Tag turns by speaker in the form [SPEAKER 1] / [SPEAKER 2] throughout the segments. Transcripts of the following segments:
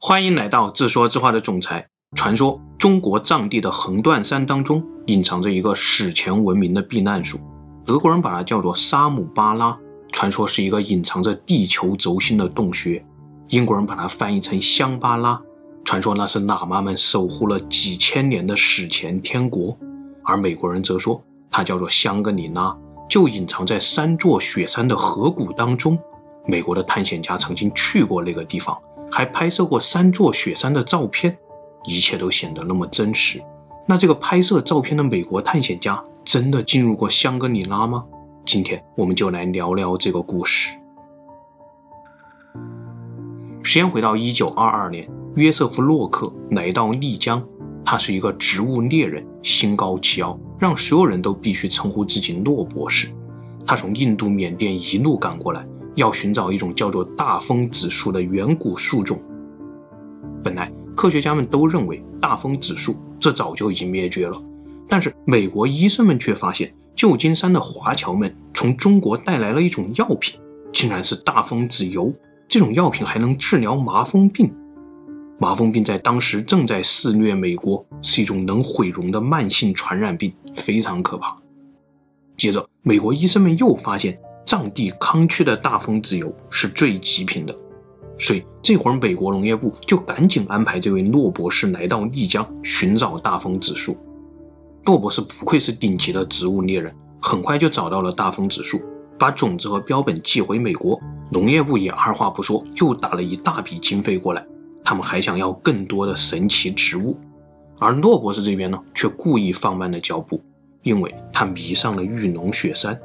[SPEAKER 1] 欢迎来到自说自话的总裁。传说中国藏地的横断山当中隐藏着一个史前文明的避难所，德国人把它叫做沙姆巴拉，传说是一个隐藏着地球轴心的洞穴。英国人把它翻译成香巴拉，传说那是喇嘛们守护了几千年的史前天国。而美国人则说它叫做香格里拉，就隐藏在3座雪山的河谷当中。美国的探险家曾经去过那个地方，还拍摄过3座雪山的照片，一切都显得那么真实。那这个拍摄照片的美国探险家真的进入过香格里拉吗？今天我们就来聊聊这个故事。时间回到1922年，约瑟夫·洛克来到丽江，他是一个植物猎人，心高气傲，让所有人都必须称呼自己洛博士。他从印度、缅甸一路赶过来，要寻找一种叫做大风子树的远古树种。本来科学家们都认为大风子树这早就已经灭绝了，但是美国医生们却发现旧金山的华侨们从中国带来了一种药品，竟然是大风子油。这种药品还能治疗麻风病。麻风病在当时正在肆虐美国，是一种能毁容的慢性传染病，非常可怕。接着美国医生们又发现藏地康区的大风子油是最极品的，所以这会儿美国农业部就赶紧安排这位骆博士来到丽江寻找大风子树。骆博士不愧是顶级的植物猎人，很快就找到了大风子树，把种子和标本寄回美国。农业部也二话不说又打了一大笔经费过来，他们还想要更多的神奇植物。而骆博士这边呢，却故意放慢了脚步，因为他迷上了玉龙雪山。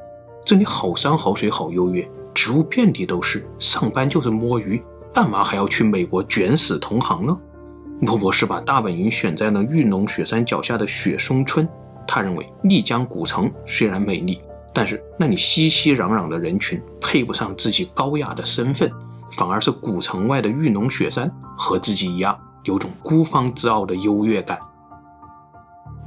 [SPEAKER 1] 这里好山好水好优越，植物遍地都是，上班就是摸鱼，干嘛还要去美国卷死同行呢？骆博士把大本营选在了玉龙雪山脚下的雪松村。他认为丽江古城虽然美丽，但是那里熙熙攘攘的人群配不上自己高雅的身份，反而是古城外的玉龙雪山和自己一样，有种孤芳自傲的优越感。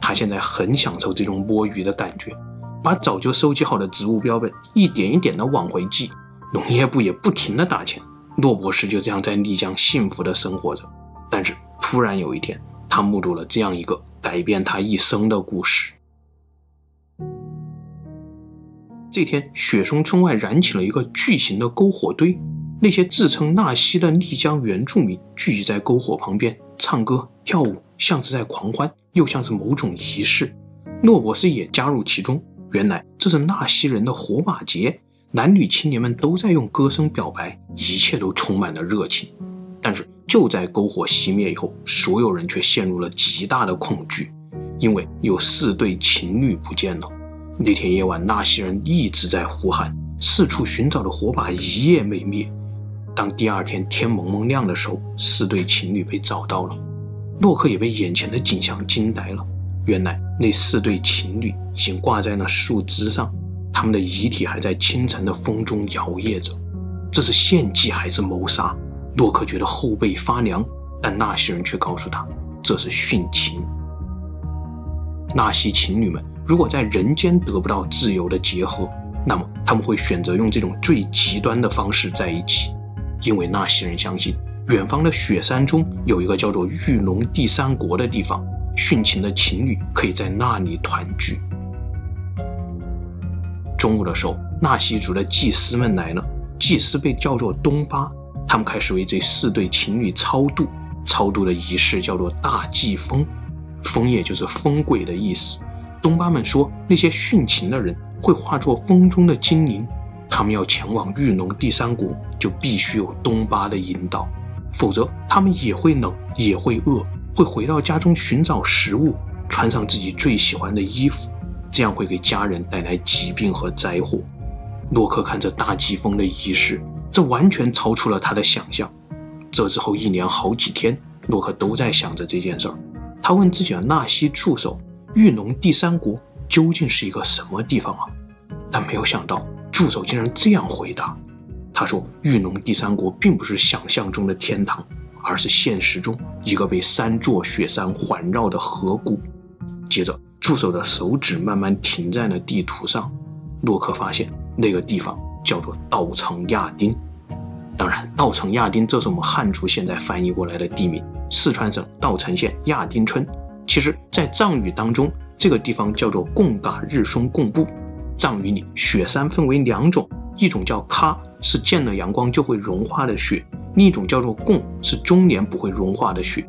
[SPEAKER 1] 他现在很享受这种摸鱼的感觉，把早就收集好的植物标本一点一点的往回寄，农业部也不停的打钱。骆博士就这样在丽江幸福的生活着。但是突然有一天，他目睹了这样一个改变他一生的故事。这天，雪松村外燃起了一个巨型的篝火堆，那些自称纳西的丽江原住民聚集在篝火旁边，唱歌跳舞，像是在狂欢，又像是某种仪式。骆博士也加入其中，原来这是纳西人的火把节，男女青年们都在用歌声表白，一切都充满了热情。但是就在篝火熄灭以后，所有人却陷入了极大的恐惧，因为有4对情侣不见了。那天夜晚，纳西人一直在呼喊，四处寻找的火把一夜没灭。当第2天天蒙蒙亮的时候，4对情侣被找到了。洛克也被眼前的景象惊呆了。原来那4对情侣已经挂在那树枝上，他们的遗体还在清晨的风中摇曳着。这是献祭还是谋杀？洛克觉得后背发凉，但纳西人却告诉他，这是殉情。纳西情侣们如果在人间得不到自由的结合，那么他们会选择用这种最极端的方式在一起，因为纳西人相信远方的雪山中有一个叫做玉龙第3国的地方，殉情的情侣可以在那里团聚。中午的时候，纳西族的祭司们来了，祭司被叫做东巴，他们开始为这4对情侣超度，超度的仪式叫做大祭风，风也就是风鬼的意思。东巴们说，那些殉情的人会化作风中的精灵，他们要前往玉龙第3国，就必须有东巴的引导，否则他们也会冷，也会饿，会回到家中寻找食物，穿上自己最喜欢的衣服，这样会给家人带来疾病和灾祸。洛克看着大祭风的仪式，这完全超出了他的想象。这之后1连好几天，洛克都在想着这件事儿。他问自己的纳西助手，玉龙第3国究竟是一个什么地方啊？但没有想到助手竟然这样回答。他说，玉龙第3国并不是想象中的天堂，而是现实中一个被3座雪山环绕的河谷。接着助手的手指慢慢停在了地图上，洛克发现那个地方叫做稻城亚丁。当然，稻城亚丁这是我们汉族现在翻译过来的地名，四川省稻城县亚丁村。其实在藏语当中，这个地方叫做贡嘎日松贡布。藏语里雪山分为2种，一种叫喀，是见了阳光就会融化的雪，另一种叫做贡，是终年不会融化的雪。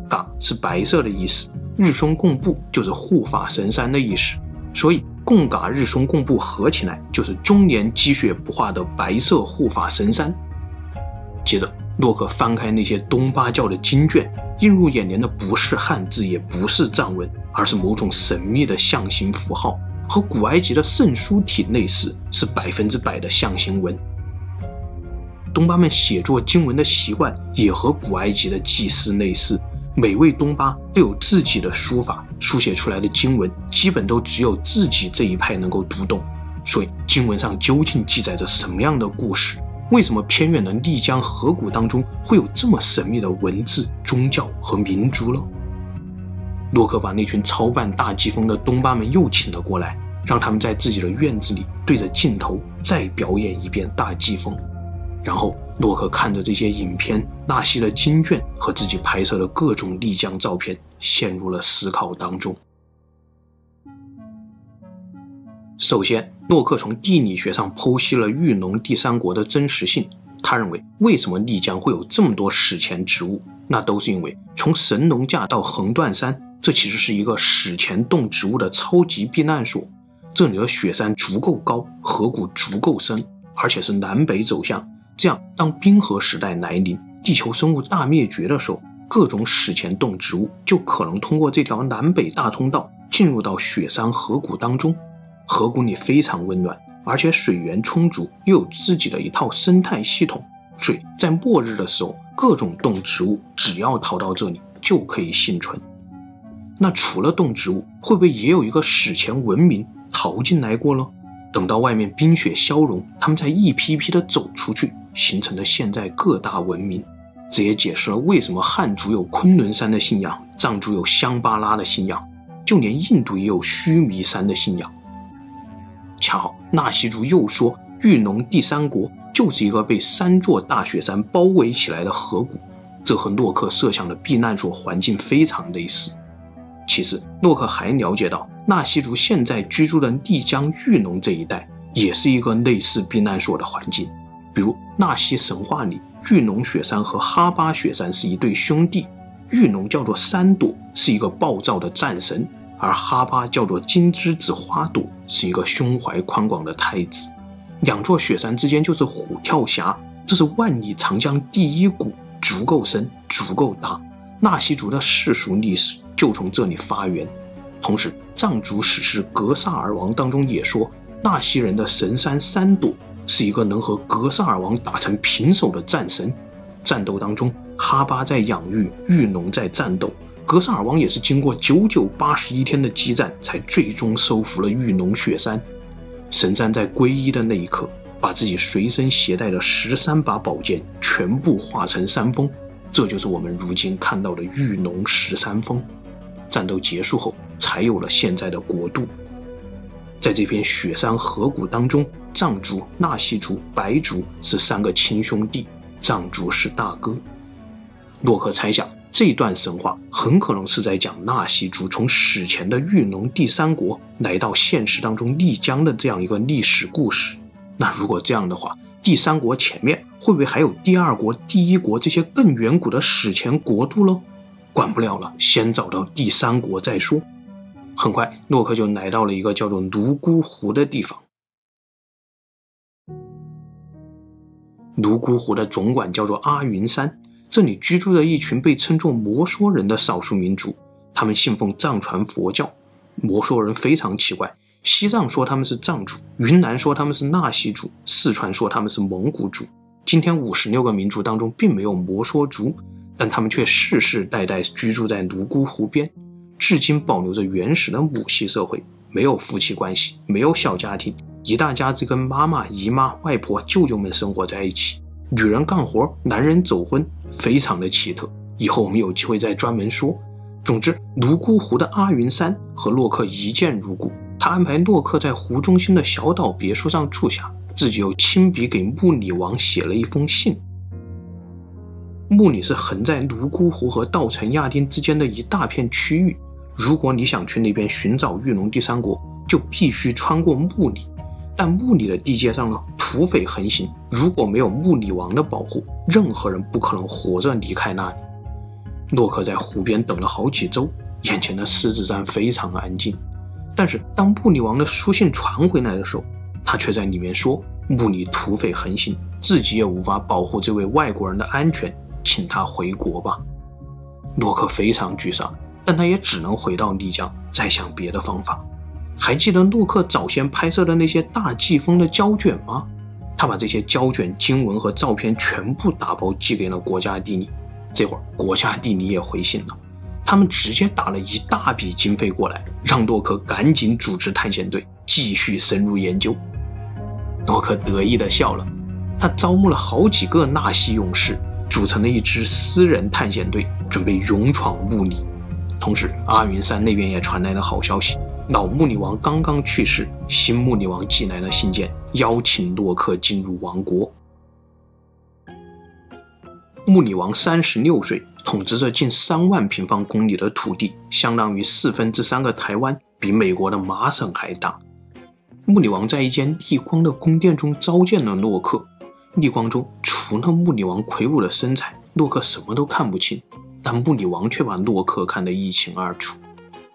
[SPEAKER 1] 嘎是白色的意思，日松贡布就是护法神山的意思，所以贡嘎日松贡布合起来就是终年积雪不化的白色护法神山。接着洛克翻开那些东巴教的经卷，映入眼帘的不是汉字，也不是藏文，而是某种神秘的象形符号，和古埃及的圣书体类似，是100%的象形文。东巴们写作经文的习惯也和古埃及的祭司类似，每位东巴都有自己的书法，书写出来的经文基本都只有自己这一派能够读懂。所以经文上究竟记载着什么样的故事？为什么偏远的丽江河谷当中会有这么神秘的文字、宗教和民族呢？洛克把那群操办大祭风的东巴们又请了过来，让他们在自己的院子里对着镜头再表演一遍大祭风。然后洛克看着这些影片、纳西的经卷和自己拍摄的各种丽江照片，陷入了思考当中。首先，洛克从地理学上剖析了玉龙第三国的真实性。他认为，为什么丽江会有这么多史前植物？那都是因为从神农架到横断山，这其实是一个史前动植物的超级避难所。这里的雪山足够高，河谷足够深，而且是南北走向。这样，当冰河时代来临，地球生物大灭绝的时候，各种史前动植物就可能通过这条南北大通道进入到雪山河谷当中。河谷里非常温暖，而且水源充足，又有自己的一套生态系统，所以在末日的时候，各种动植物只要逃到这里就可以幸存。那除了动植物，会不会也有一个史前文明逃进来过呢？等到外面冰雪消融，他们才一批批的走出去，形成了现在各大文明。这也解释了为什么汉族有昆仑山的信仰，藏族有香巴拉的信仰，就连印度也有须弥山的信仰。恰好纳西族又说，玉龙第三国就是一个被3座大雪山包围起来的河谷，这和洛克设想的避难所环境非常类似。其实洛克还了解到，纳西族现在居住的丽江玉龙这一带也是一个类似避难所的环境。比如纳西神话里，玉龙雪山和哈巴雪山是一对兄弟，玉龙叫做山朵，是一个暴躁的战神，而哈巴叫做金枝子花朵，是一个胸怀宽广的太子。2座雪山之间就是虎跳峡，这是万里长江第一谷，足够深，足够大。纳西族的世俗历史就从这里发源。同时，藏族史诗《格萨尔王》当中也说，纳西人的神山山朵是一个能和格萨尔王打成平手的战神。战斗当中，哈巴在养育，玉龙在战斗，格萨尔王也是经过981天的激战，才最终收服了玉龙雪山。神山在皈依的那一刻，把自己随身携带的13把宝剑全部化成山峰，这就是我们如今看到的玉龙13峰。战斗结束后，才有了现在的国度。在这片雪山河谷当中，藏族、纳西族、白族是3个亲兄弟，藏族是大哥。洛克猜想，这段神话很可能是在讲纳西族从史前的玉龙第三国来到现实当中丽江的这样一个历史故事。那如果这样的话，第三国前面会不会还有第二国、第一国这些更远古的史前国度呢？管不了了，先找到第三国再说。很快，洛克就来到了一个叫做泸沽湖的地方。泸沽湖的总管叫做阿云山，这里居住着一群被称作摩梭人的少数民族，他们信奉藏传佛教。摩梭人非常奇怪，西藏说他们是藏族，云南说他们是纳西族，四川说他们是蒙古族。今天56个民族当中并没有摩梭族，但他们却世世代代居住在泸沽湖边，至今保留着原始的母系社会，没有夫妻关系，没有小家庭，一大家子跟妈妈、姨妈、外婆、舅舅们生活在一起，女人干活，男人走婚，非常的奇特。以后我们有机会再专门说。总之，泸沽湖的阿云山和洛克一见如故，他安排洛克在湖中心的小岛别墅上住下，自己又亲笔给穆里王写了一封信。穆里是横在泸沽湖和稻城亚丁之间的一大片区域，如果你想去那边寻找玉龙第三国，就必须穿过穆里。但穆里的地界上呢，土匪横行，如果没有穆里王的保护，任何人不可能活着离开那里。洛克在湖边等了好几周，眼前的狮子山非常安静。但是当穆里王的书信传回来的时候，他却在里面说穆里土匪横行，自己也无法保护这位外国人的安全，请他回国吧。洛克非常沮丧，但他也只能回到丽江，再想别的方法。还记得洛克早先拍摄的那些大季风的胶卷吗？他把这些胶卷、经文和照片全部打包寄给了国家地理。这会儿国家地理也回信了，他们直接打了一大笔经费过来，让洛克赶紧组织探险队继续深入研究。洛克得意地笑了，他招募了好几个纳西勇士，组成了一支私人探险队，准备勇闯穆里。同时阿云山那边也传来了好消息，老穆里王刚刚去世，新穆里王寄来了信件，邀请洛克进入王国。穆里王36岁，统治着近3万平方公里的土地，相当于3/4个台湾，比美国的麻省还大。穆里王在一间丽光的宫殿中召见了洛克。丽光中除了穆里王魁梧的身材，洛克什么都看不清，但穆里王却把洛克看得一清二楚。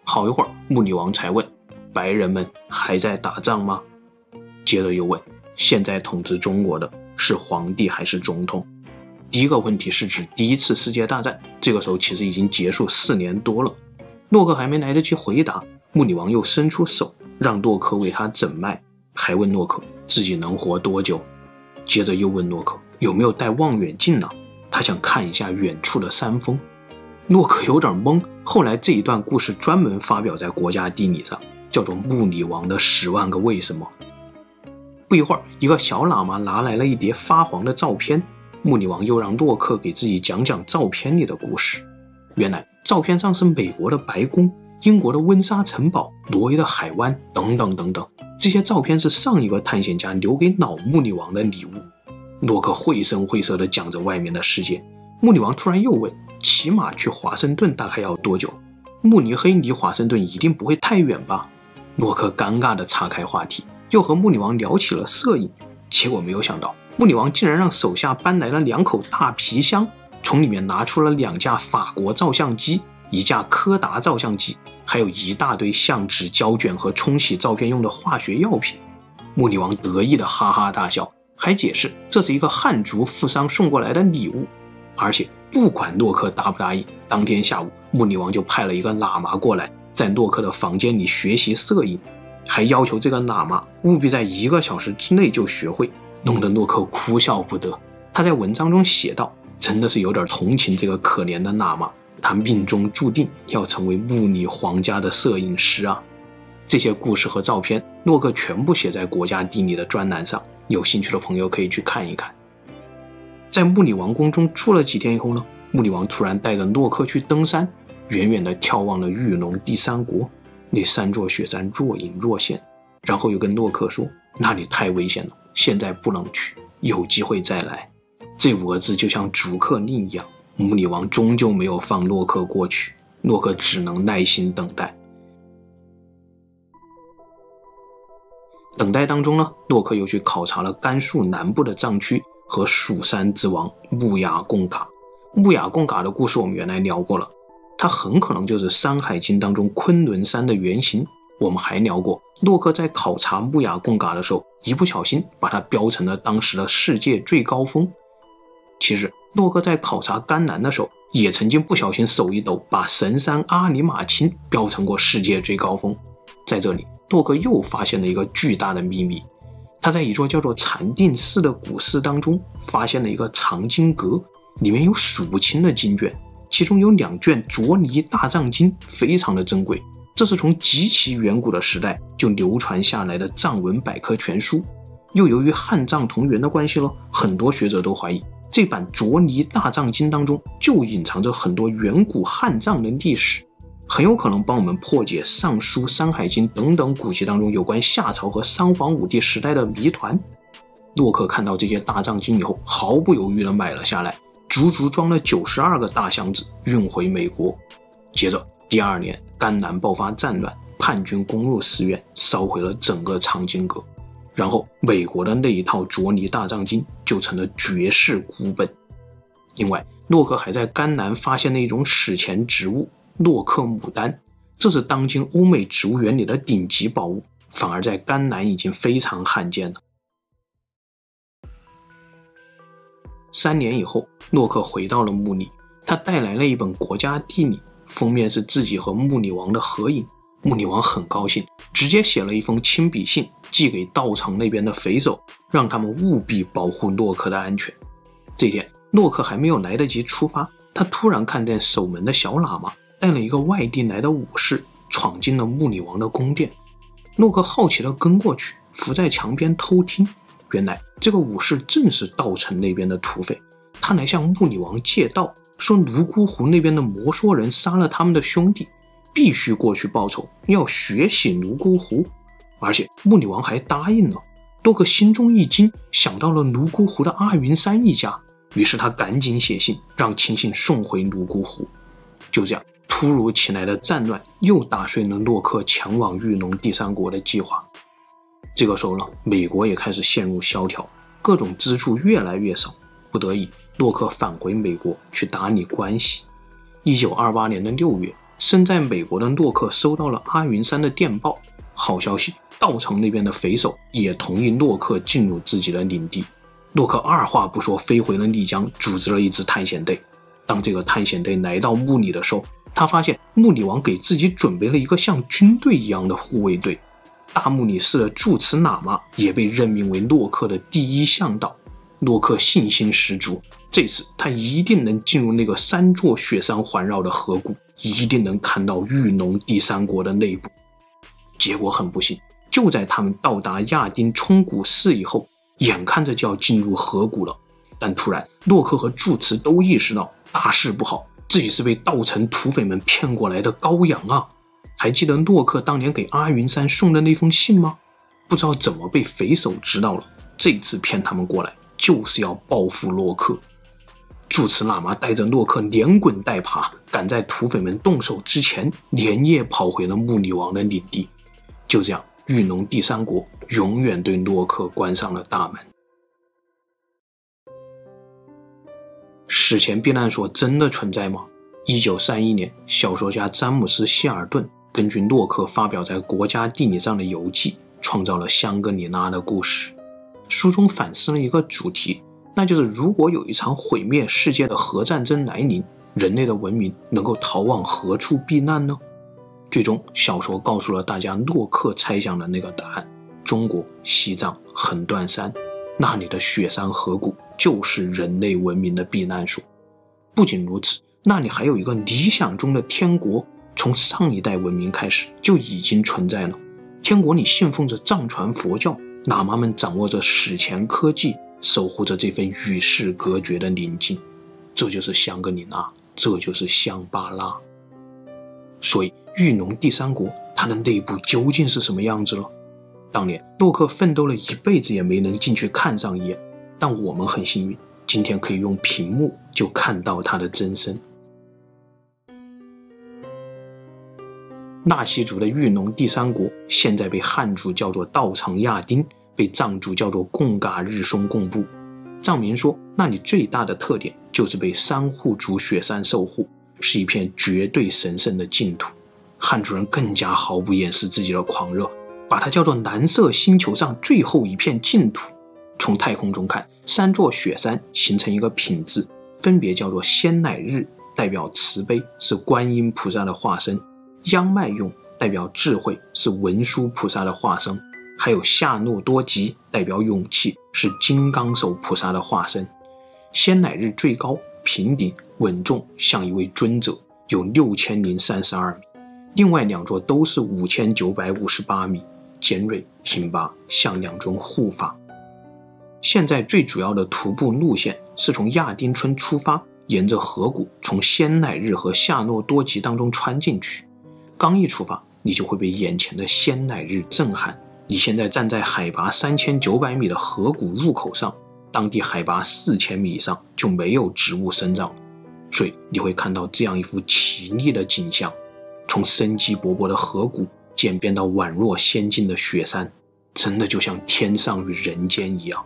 [SPEAKER 1] 好一会儿，穆里王才问：白人们还在打仗吗？接着又问：现在统治中国的是皇帝还是总统？第一个问题是指第一次世界大战，这个时候其实已经结束4年多了。洛克还没来得及回答，穆里王又伸出手让洛克为他诊脉，还问洛克自己能活多久。接着又问洛克有没有带望远镜呢？他想看一下远处的山峰。洛克有点懵，后来这一段故事专门发表在国家地理上，叫做穆里王的10万个为什么。不一会儿，一个小喇嘛拿来了一叠发黄的照片，穆里王又让洛克给自己讲讲照片里的故事。原来照片上是美国的白宫、英国的温莎城堡、挪威的海湾等等等等，这些照片是上一个探险家留给老穆里王的礼物。洛克绘声绘色地讲着外面的世界。穆里王突然又问，骑马去华盛顿大概要多久？慕尼黑离华盛顿一定不会太远吧？洛克尴尬地岔开话题，又和穆里王聊起了摄影。结果没有想到，穆里王竟然让手下搬来了2口大皮箱，从里面拿出了2架法国照相机、1架柯达照相机，还有一大堆相纸、胶卷和冲洗照片用的化学药品。穆里王得意的哈哈大笑，还解释这是一个汉族富商送过来的礼物。而且不管洛克答不答应，当天下午穆里王就派了一个喇嘛过来，在洛克的房间里学习摄影，还要求这个喇嘛务必在1个小时之内就学会，弄得洛克哭笑不得。他在文章中写道，真的是有点同情这个可怜的喇嘛，他命中注定要成为穆里皇家的摄影师啊。这些故事和照片洛克全部写在国家地理的专栏上，有兴趣的朋友可以去看一看。在穆里王宫中住了几天以后呢，穆里王突然带着洛克去登山，远远地眺望了玉龙第三国，那3座雪山若隐若现，然后又跟洛克说，那里太危险了，现在不能去，有机会再来。这5个字就像逐客令一样，穆里王终究没有放洛克过去，洛克只能耐心等待。等待当中呢，洛克又去考察了甘肃南部的藏区和蜀山之王木雅贡嘎。木雅贡嘎的故事我们原来聊过了，它很可能就是《山海经》当中昆仑山的原型。我们还聊过，洛克在考察木雅贡嘎的时候，一不小心把它标成了当时的世界最高峰。其实洛克在考察甘南的时候，也曾经不小心手一抖，把神山阿里马钦标成过世界最高峰。在这里，洛克又发现了一个巨大的秘密，他在一座叫做禅定寺的古寺当中发现了一个藏经阁，里面有数不清的经卷，其中有2卷卓尼大藏经非常的珍贵，这是从极其远古的时代就流传下来的藏文百科全书。又由于汉藏同源的关系了，很多学者都怀疑这版卓尼大藏经当中就隐藏着很多远古汉藏的历史，很有可能帮我们破解尚书、山海经等等古籍当中有关夏朝和三皇五帝时代的谜团。洛克看到这些大藏经以后，毫不犹豫地买了下来，足足装了92个大箱子运回美国。接着第2年，甘南爆发战乱，叛军攻入寺院，烧毁了整个藏经阁。然后美国的那一套卓尼大藏经就成了绝世孤本。另外，洛克还在甘南发现了一种史前植物洛克牡丹，这是当今欧美植物园里的顶级宝物，反而在甘南已经非常罕见了。3年以后，洛克回到了穆里，他带来了一本国家地理，封面是自己和穆里王的合影。穆里王很高兴，直接写了一封亲笔信寄给道场那边的匪首，让他们务必保护洛克的安全。这天，洛克还没有来得及出发，他突然看见守门的小喇嘛带了一个外地来的武士闯进了穆里王的宫殿。洛克好奇地跟过去，伏在墙边偷听。原来这个武士正是道城那边的土匪，他来向穆里王借道，说泸沽湖那边的摩梭人杀了他们的兄弟，必须过去报仇，要血洗泸沽湖。而且穆里王还答应了。洛克心中一惊，想到了泸沽湖的阿云山一家，于是他赶紧写信让亲信送回泸沽湖。就这样，突如其来的战乱又打碎了洛克前往玉龙第三国的计划。这个时候呢，美国也开始陷入萧条，各种资助越来越少，不得已，洛克返回美国去打理关系。1928年的6月，身在美国的洛克收到了阿云山的电报，好消息，道场那边的匪首也同意洛克进入自己的领地。洛克二话不说飞回了丽江，组织了一支探险队。当这个探险队来到穆里的时候，他发现穆里王给自己准备了一个像军队一样的护卫队。大穆里寺的住持喇嘛也被任命为洛克的第1向导。洛克信心十足，这次他一定能进入那个3座雪山环绕的河谷，一定能看到玉龙第三国的内部。结果很不幸，就在他们到达亚丁冲古寺以后，眼看着就要进入河谷了，但突然洛克和住持都意识到大事不好，自己是被道城土匪们骗过来的羔羊啊！还记得洛克当年给阿云山送的那封信吗？不知道怎么被匪首知道了，这次骗他们过来就是要报复洛克。住持喇嘛带着洛克连滚带爬，赶在土匪们动手之前连夜跑回了穆里王的领地。就这样，玉龙第三国永远对洛克关上了大门。史前避难所真的存在吗？1931年，小说家詹姆斯·希尔顿根据洛克发表在国家地理上的游记，创造了香格里拉的故事。书中反思了一个主题，那就是如果有一场毁灭世界的核战争来临，人类的文明能够逃往何处避难呢？最终，小说告诉了大家洛克猜想的那个答案：中国、西藏、横断山，那里的雪山河谷就是人类文明的避难所。不仅如此，那里还有一个理想中的天国，从上一代文明开始就已经存在了。天国里信奉着藏传佛教，喇嘛们掌握着史前科技，守护着这份与世隔绝的宁静。这就是香格里拉，这就是香巴拉。所以玉龙第三国它的内部究竟是什么样子了？当年洛克奋斗了一辈子也没能进去看上一眼，但我们很幸运，今天可以用屏幕就看到它的真身。纳西族的玉龙第三国现在被汉族叫做道场亚丁，被藏族叫做贡嘎日松贡布。藏民说那里最大的特点就是被珊瑚族雪山守护，是一片绝对神圣的净土。汉族人更加毫不掩饰自己的狂热，把它叫做蓝色星球上最后一片净土。从太空中看，3座雪山形成一个品质，分别叫做仙乃日，代表慈悲，是观音菩萨的化身；央麦用代表智慧，是文殊菩萨的化身；还有夏诺多吉代表勇气，是金刚手菩萨的化身。仙乃日最高，平顶稳重，像一位尊者，有6032米，另外2座都是5958米，尖锐挺拔，像2尊护法。现在最主要的徒步路线是从亚丁村出发，沿着河谷从仙乃日和夏诺多吉当中穿进去。刚一出发，你就会被眼前的仙乃日震撼。你现在站在海拔3900米的河谷入口上，当地海拔4000米以上就没有植物生长，所以你会看到这样一幅奇丽的景象，从生机勃勃的河谷渐变到宛若仙境的雪山，真的就像天上与人间一样。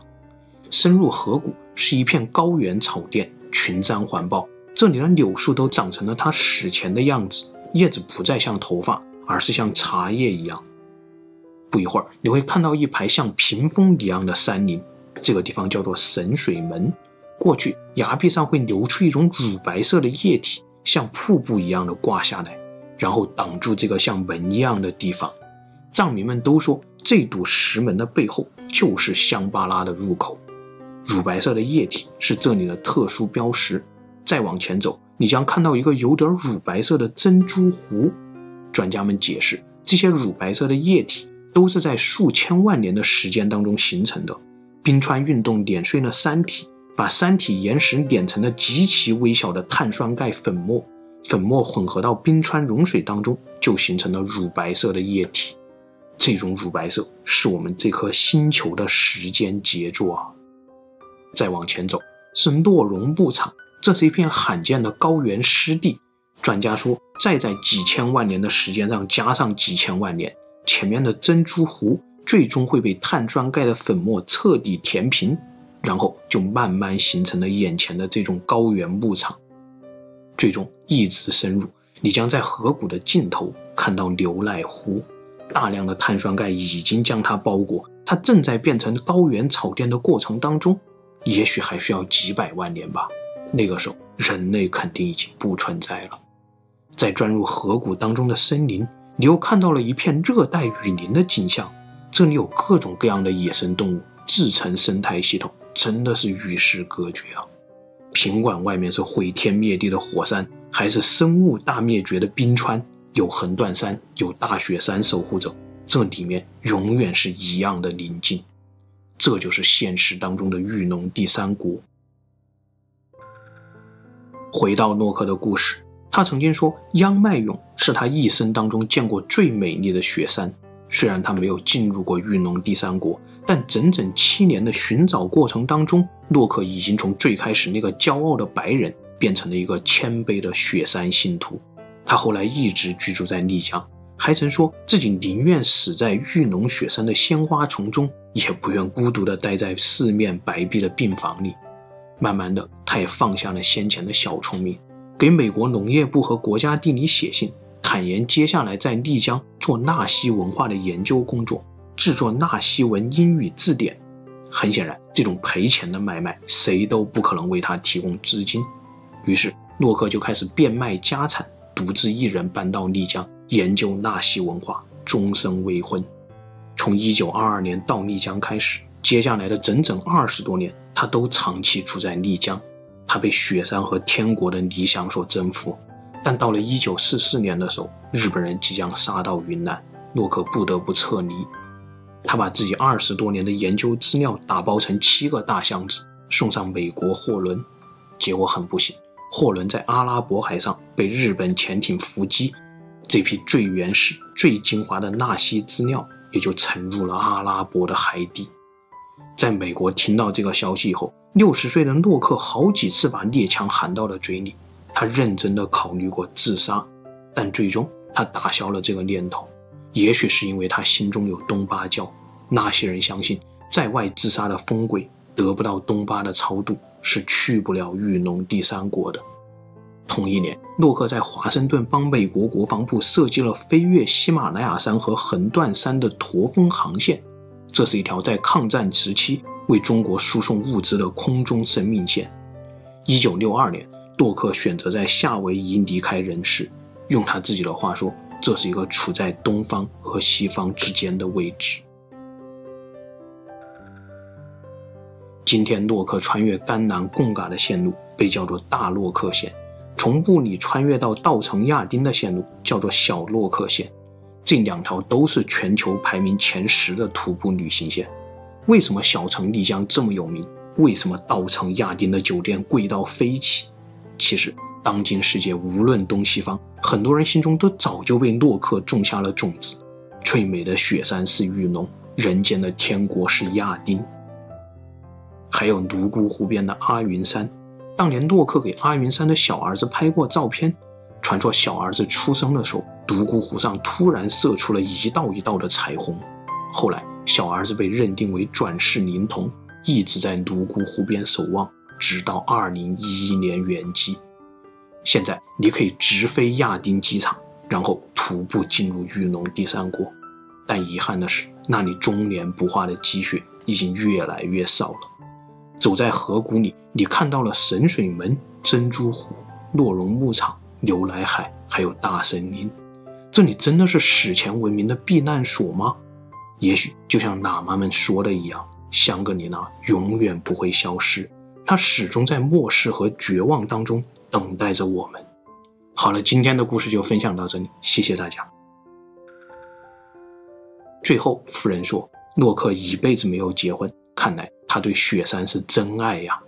[SPEAKER 1] 深入河谷是一片高原草甸，群山环抱，这里的柳树都长成了它史前的样子，叶子不再像头发，而是像茶叶一样。不一会儿，你会看到一排像屏风一样的山林，这个地方叫做神水门。过去崖壁上会流出一种乳白色的液体，像瀑布一样的挂下来，然后挡住这个像门一样的地方。藏民们都说，这堵石门的背后就是香巴拉的入口。乳白色的液体是这里的特殊标识。再往前走，你将看到一个有点乳白色的珍珠湖。专家们解释，这些乳白色的液体都是在数千万年的时间当中形成的。冰川运动碾碎了山体，把山体岩石碾成了极其微小的碳酸钙粉末，粉末混合到冰川融水当中，就形成了乳白色的液体。这种乳白色是我们这颗星球的时间杰作啊！再往前走是洛绒牧场，这是一片罕见的高原湿地。专家说，再在几千万年的时间上加上几千万年，前面的珍珠湖最终会被碳酸钙的粉末彻底填平，然后就慢慢形成了眼前的这种高原牧场。最终一直深入，你将在河谷的尽头看到牛奶湖，大量的碳酸钙已经将它包裹，它正在变成高原草甸的过程当中，也许还需要几百万年吧。那个时候人类肯定已经不存在了。在钻入河谷当中的森林，你又看到了一片热带雨林的景象，这里有各种各样的野生动物，自成生态系统，真的是与世隔绝啊！尽管外面是毁天灭地的火山，还是生物大灭绝的冰川，有横断山，有大雪山守护着，这里面永远是一样的宁静。这就是现实当中的玉龙第三国。回到诺克的故事，他曾经说央迈勇是他一生当中见过最美丽的雪山。虽然他没有进入过玉龙第三国，但整整7年的寻找过程当中，诺克已经从最开始那个骄傲的白人变成了一个谦卑的雪山信徒。他后来一直居住在丽江，还曾说自己宁愿死在玉龙雪山的鲜花丛中，也不愿孤独地待在四面白壁的病房里。慢慢的，他也放下了先前的小聪明，给美国农业部和国家地理写信，坦言接下来在丽江做纳西文化的研究工作，制作纳西文英语字典。很显然，这种赔钱的买卖，谁都不可能为他提供资金。于是，诺克就开始变卖家产，独自一人搬到丽江，研究纳西文化，终身未婚。从1922年到丽江开始，接下来的整整20多年，他都长期住在丽江。他被雪山和天国的理想所征服，但到了1944年的时候，日本人即将杀到云南，诺克不得不撤离。他把自己20多年的研究资料打包成7个大箱子，送上美国货轮。结果很不幸，货轮在阿拉伯海上被日本潜艇伏击，这批最原始、最精华的纳西资料也就沉入了阿拉伯的海底。在美国听到这个消息以后，60岁的诺克好几次把猎枪含到了嘴里，他认真地考虑过自杀，但最终他打消了这个念头。也许是因为他心中有东巴教，那些人相信在外自杀的疯鬼得不到东巴的超度，是去不了玉龙第三国的。同一年，诺克在华盛顿帮美国国防部设计了飞越喜马拉雅山和横断山的驼峰航线，这是一条在抗战时期为中国输送物资的空中生命线。1962年，诺克选择在夏威夷离开人世，用他自己的话说，这是一个处在东方和西方之间的位置。今天诺克穿越甘南贡嘎的线路被叫做大洛克线，从布里穿越到稻城亚丁的线路叫做小洛克线。这2条都是全球排名前10的徒步旅行线。为什么小城丽江这么有名？为什么稻城亚丁的酒店贵到飞起？其实当今世界无论东西方，很多人心中都早就被诺克种下了种子。最美的雪山是玉龙，人间的天国是亚丁。还有泸沽湖边的阿云山，当年洛克给阿云山的小儿子拍过照片，传说小儿子出生的时候，泸沽湖上突然射出了一道一道的彩虹。后来小儿子被认定为转世灵童，一直在泸沽湖边守望，直到2011年圆寂。现在你可以直飞亚丁机场，然后徒步进入玉龙第三国，但遗憾的是，那里终年不化的积雪已经越来越少了。走在河谷里，你看到了神水门、珍珠湖、洛绒牧场、牛来海，还有大森林。这里真的是史前文明的避难所吗？也许就像喇嘛们说的一样，香格里拉永远不会消失，它始终在末世和绝望当中等待着我们。好了，今天的故事就分享到这里，谢谢大家。最后夫人说，洛克一辈子没有结婚，看来他对雪山是真爱呀。